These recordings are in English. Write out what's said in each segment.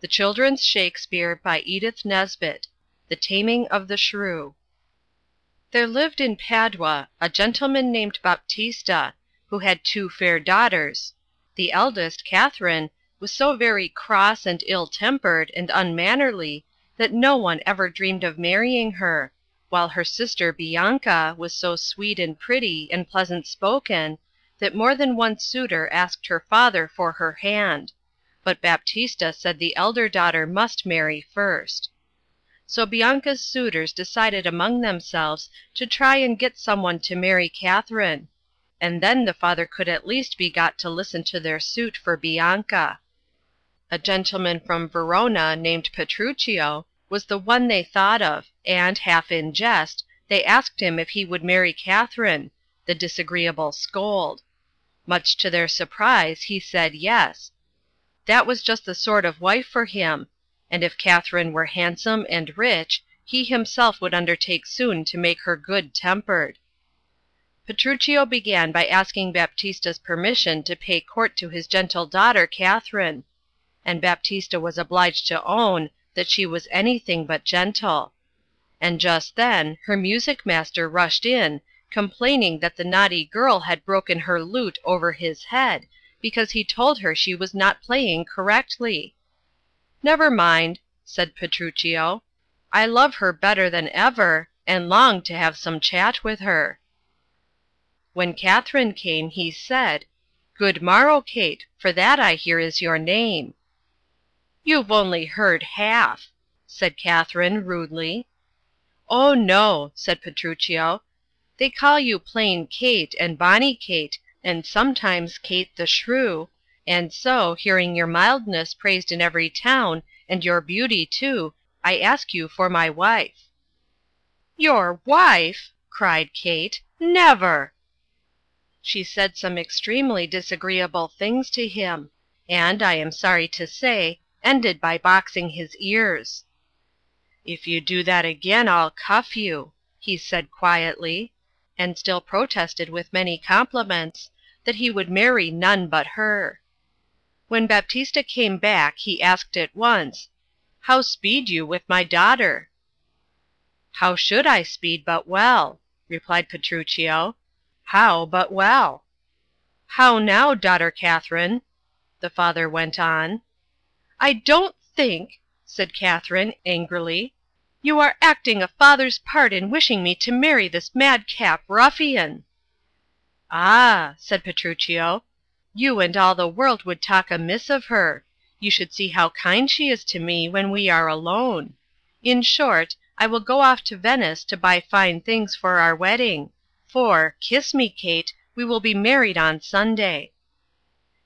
The Children's Shakespeare by Edith Nesbit. The Taming of the Shrew. There lived in Padua a gentleman named Baptista, who had two fair daughters. The eldest, Catherine, was so very cross and ill-tempered and unmannerly that no one ever dreamed of marrying her, while her sister Bianca was so sweet and pretty and pleasant-spoken that more than one suitor asked her father for her hand. But Baptista said the elder daughter must marry first. So Bianca's suitors decided among themselves to try and get someone to marry Catherine, and then the father could at least be got to listen to their suit for Bianca. A gentleman from Verona named Petruchio was the one they thought of, and, half in jest, they asked him if he would marry Catherine, the disagreeable scold. Much to their surprise, he said yes. That was just the sort of wife for him, and if Catherine were handsome and rich, he himself would undertake soon to make her good-tempered. Petruchio began by asking Baptista's permission to pay court to his gentle daughter Catherine, and Baptista was obliged to own that she was anything but gentle. And just then her music-master rushed in, complaining that the naughty girl had broken her lute over his head, because he told her she was not playing correctly. "Never mind," said Petruchio. "I love her better than ever, and long to have some chat with her." When Catherine came, he said, "Good morrow, Kate, for that I hear is your name." "You've only heard half," said Catherine rudely. "Oh, no," said Petruchio. "They call you plain Kate and Bonny Kate, and sometimes Kate the Shrew, and so, hearing your mildness praised in every town, and your beauty too, I ask you for my wife." "Your wife!" cried Kate. "Never!" She said some extremely disagreeable things to him, and, I am sorry to say, ended by boxing his ears. "If you do that again, I'll cuff you," he said quietly, and still protested with many compliments that he would marry none but her. When Baptista came back, he asked at once, "How speed you with my daughter?" "How should I speed but well?" replied Petruchio. "How but well?" "How now, daughter Catherine?" the father went on. "I don't think," said Catherine angrily, "you are acting a father's part in wishing me to marry this madcap ruffian." "Ah," said Petruchio, "you and all the world would talk amiss of her. You should see how kind she is to me when we are alone. In short, I will go off to Venice to buy fine things for our wedding, for, kiss me, Kate, we will be married on Sunday."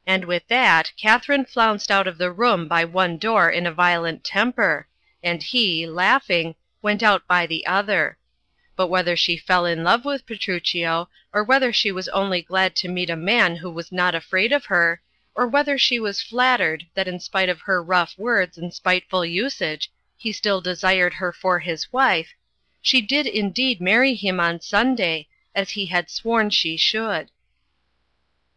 And with that Catherine flounced out of the room by one door in a violent temper, and he, laughing, went out by the other. But whether she fell in love with Petruchio, or whether she was only glad to meet a man who was not afraid of her, or whether she was flattered that in spite of her rough words and spiteful usage he still desired her for his wife, she did indeed marry him on Sunday, as he had sworn she should.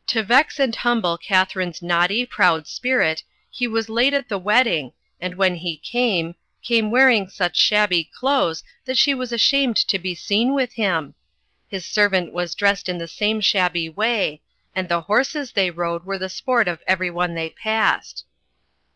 To vex and humble Catherine's naughty, proud spirit, he was late at the wedding, and when he came wearing such shabby clothes that she was ashamed to be seen with him. His servant was dressed in the same shabby way, and the horses they rode were the sport of every one they passed.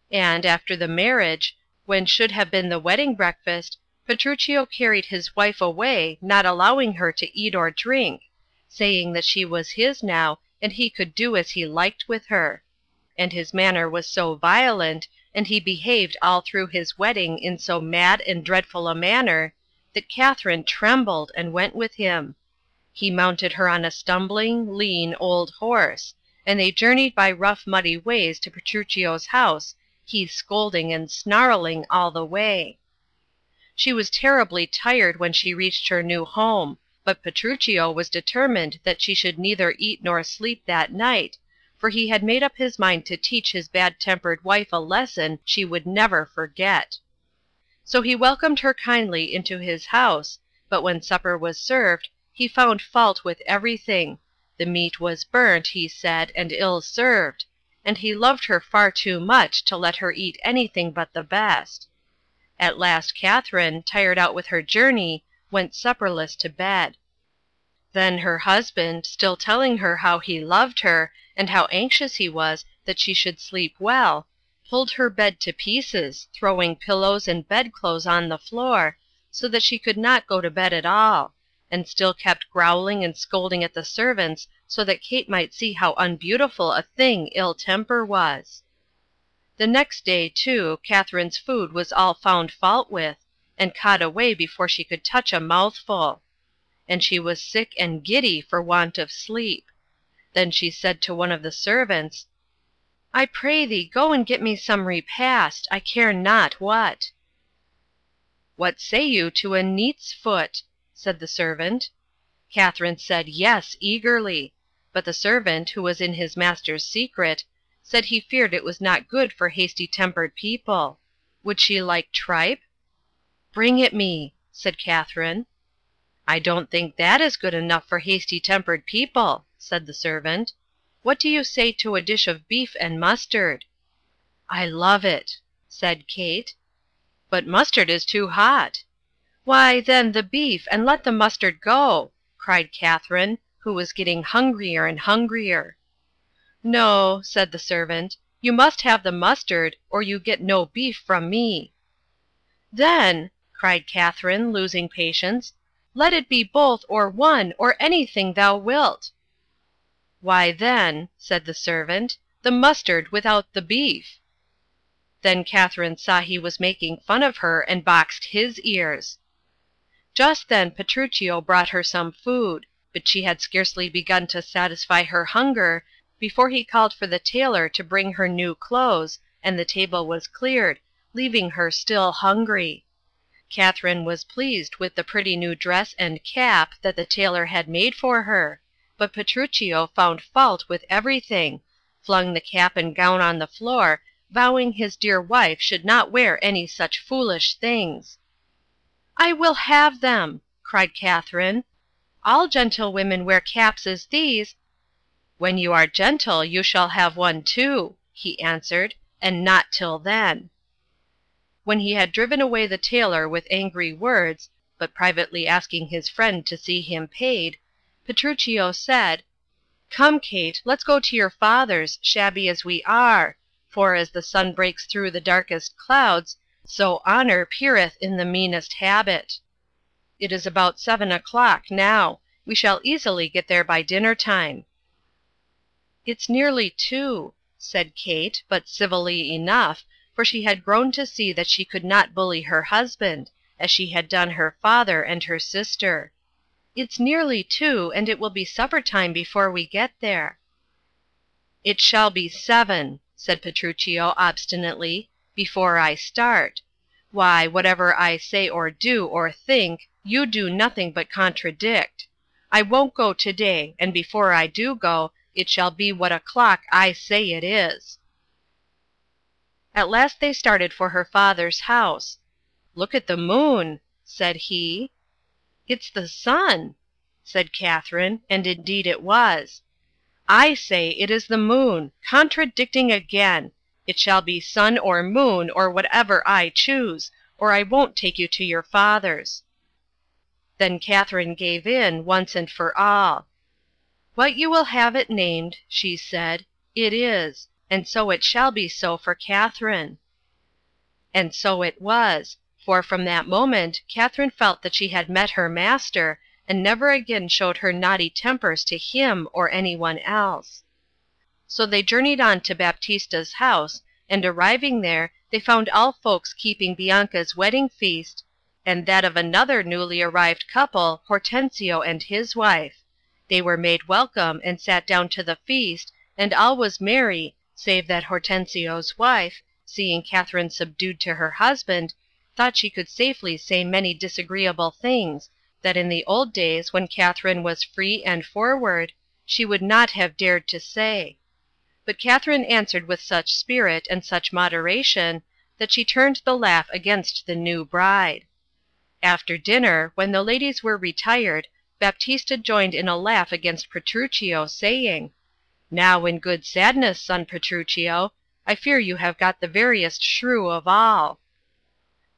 And after the marriage, when should have been the wedding breakfast, Petruchio carried his wife away, not allowing her to eat or drink, saying that she was his now, and he could do as he liked with her. And his manner was so violent, and he behaved all through his wedding in so mad and dreadful a manner, that Catherine trembled and went with him. He mounted her on a stumbling, lean, old horse, and they journeyed by rough muddy ways to Petruchio's house, he scolding and snarling all the way. She was terribly tired when she reached her new home, but Petruchio was determined that she should neither eat nor sleep that night, for he had made up his mind to teach his bad-tempered wife a lesson she would never forget. So he welcomed her kindly into his house, but when supper was served, he found fault with everything. The meat was burnt, he said, and ill served, and he loved her far too much to let her eat anything but the best. At last Catherine, tired out with her journey, went supperless to bed. Then her husband, still telling her how he loved her, and how anxious he was that she should sleep well, pulled her bed to pieces, throwing pillows and bedclothes on the floor, so that she could not go to bed at all, and still kept growling and scolding at the servants so that Kate might see how unbeautiful a thing ill temper was. The next day, too, Catherine's food was all found fault with, and caught away before she could touch a mouthful. And she was sick and giddy for want of sleep. Then she said to one of the servants, I pray thee, go and get me some repast, I care not what. What say you to a neat's foot? Said the servant. Catherine said yes eagerly, but the servant, who was in his master's secret, said he feared it was not good for hasty-tempered people. Would she like tripe? Bring it me, said Catherine. I don't think that is good enough for hasty-tempered people, said the servant. What do you say to a dish of beef and mustard? I love it, said Kate. But mustard is too hot. Why, then, the beef, and let the mustard go, cried Catherine, who was getting hungrier and hungrier. No, said the servant, you must have the mustard, or you get no beef from me. Then, cried Catherine, losing patience, let it be both or one, or anything thou wilt. Why then, said the servant, the mustard without the beef. Then Catherine saw he was making fun of her and boxed his ears. Just then Petruchio brought her some food, but she had scarcely begun to satisfy her hunger before he called for the tailor to bring her new clothes, and the table was cleared, leaving her still hungry. Catherine was pleased with the pretty new dress and cap that the tailor had made for her, but Petruchio found fault with everything, flung the cap and gown on the floor, vowing his dear wife should not wear any such foolish things. I will have them, cried Catherine. All gentlewomen wear caps as these. When you are gentle you shall have one too, he answered, and not till then. When he had driven away the tailor with angry words, but privately asking his friend to see him paid, Petruchio said, Come, Kate, let's go to your father's, shabby as we are, for as the sun breaks through the darkest clouds, so honor peereth in the meanest habit. It is about 7 o'clock now. We shall easily get there by dinner time. It's nearly 2, said Kate, but civilly enough, for she had grown to see that she could not bully her husband, as she had done her father and her sister. It's nearly 2, and it will be supper time before we get there. It shall be 7, said Petruchio obstinately, before I start. Why, whatever I say or do or think, you do nothing but contradict. I won't go today, and before I do go, it shall be what o'clock I say it is. At last they started for her father's house. Look at the moon, said he. It's the sun, said Catherine, and indeed it was. I say it is the moon, contradicting again. It shall be sun or moon, or whatever I choose, or I won't take you to your father's. Then Catherine gave in, once and for all. What you will have it named, she said, it is, and so it shall be so for Catherine. And so it was, for from that moment Catherine felt that she had met her master, and never again showed her naughty tempers to him or anyone else. So they journeyed on to Baptista's house, and arriving there, they found all folks keeping Bianca's wedding feast, and that of another newly arrived couple, Hortensio and his wife. They were made welcome, and sat down to the feast, and all was merry, save that Hortensio's wife, seeing Catherine subdued to her husband, thought she could safely say many disagreeable things, that in the old days, when Catherine was free and forward, she would not have dared to say. But Catherine answered with such spirit and such moderation, that she turned the laugh against the new bride. After dinner, when the ladies were retired, Baptista joined in a laugh against Petruchio, saying, Now in good sadness, son Petruchio, I fear you have got the veriest shrew of all.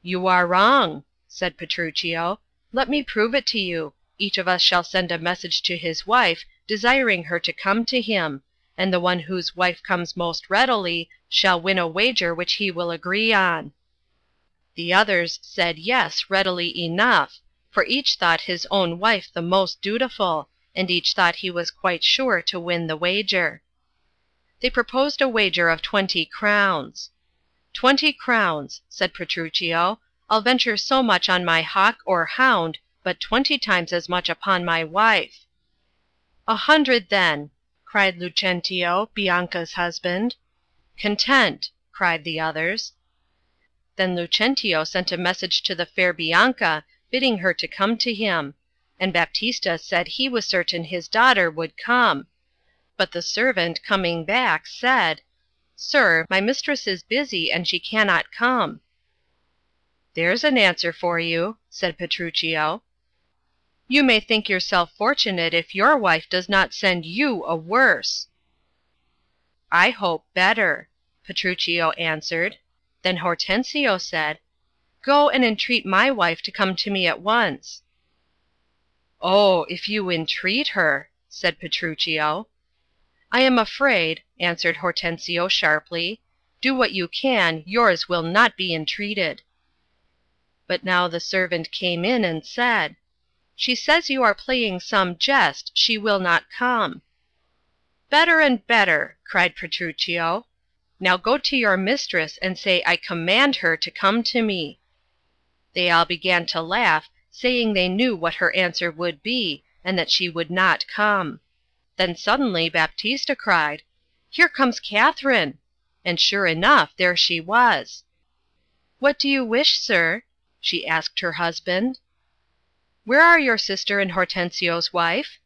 You are wrong, said Petruchio. Let me prove it to you. Each of us shall send a message to his wife, desiring her to come to him, and the one whose wife comes most readily shall win a wager which he will agree on. The others said yes readily enough, for each thought his own wife the most dutiful, and each thought he was quite sure to win the wager. They proposed a wager of 20 crowns. 20 crowns, said Petruchio. I'll venture so much on my hawk or hound, but 20 times as much upon my wife. 100 then, cried Lucentio, Bianca's husband. Content, cried the others. Then Lucentio sent a message to the fair Bianca, bidding her to come to him, and Baptista said he was certain his daughter would come. But the servant, coming back, said, Sir, my mistress is busy, and she cannot come. There's an answer for you, said Petruchio. You may think yourself fortunate if your wife does not send you a worse. I hope better, Petruchio answered. Then Hortensio said, Go and entreat my wife to come to me at once. Oh, if you entreat her, said Petruchio. I am afraid, answered Hortensio sharply. Do what you can, yours will not be entreated. But now the servant came in and said, She says you are playing some jest, she will not come. Better and better, cried Petruchio. Now go to your mistress and say I command her to come to me. They all began to laugh, saying they knew what her answer would be, and that she would not come. Then suddenly Baptista cried, Here comes Catherine! And sure enough, there she was. What do you wish, sir? She asked her husband. Where are your sister and Hortensio's wife?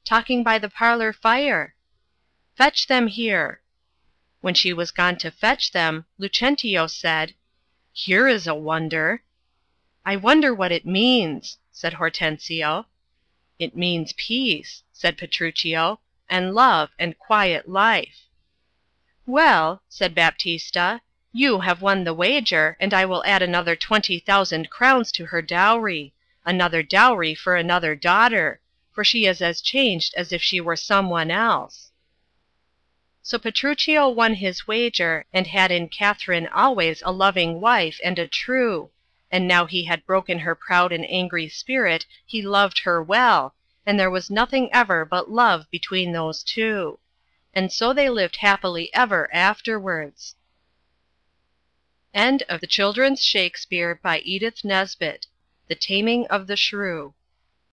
Talking by the parlor fire. Fetch them here. When she was gone to fetch them, Lucentio said, Here is a wonder. I wonder what it means, said Hortensio. It means peace, said Petruchio, and love and quiet life. Well, said Baptista, you have won the wager, and I will add another 20,000 crowns to her dowry, another dowry for another daughter, for she is as changed as if she were some one else. So Petruchio won his wager, and had in Catherine always a loving wife and a true, and now he had broken her proud and angry spirit, he loved her well, and there was nothing ever but love between those two. And so they lived happily ever afterwards. End of the Children's Shakespeare by Edith Nesbit. The Taming of the Shrew.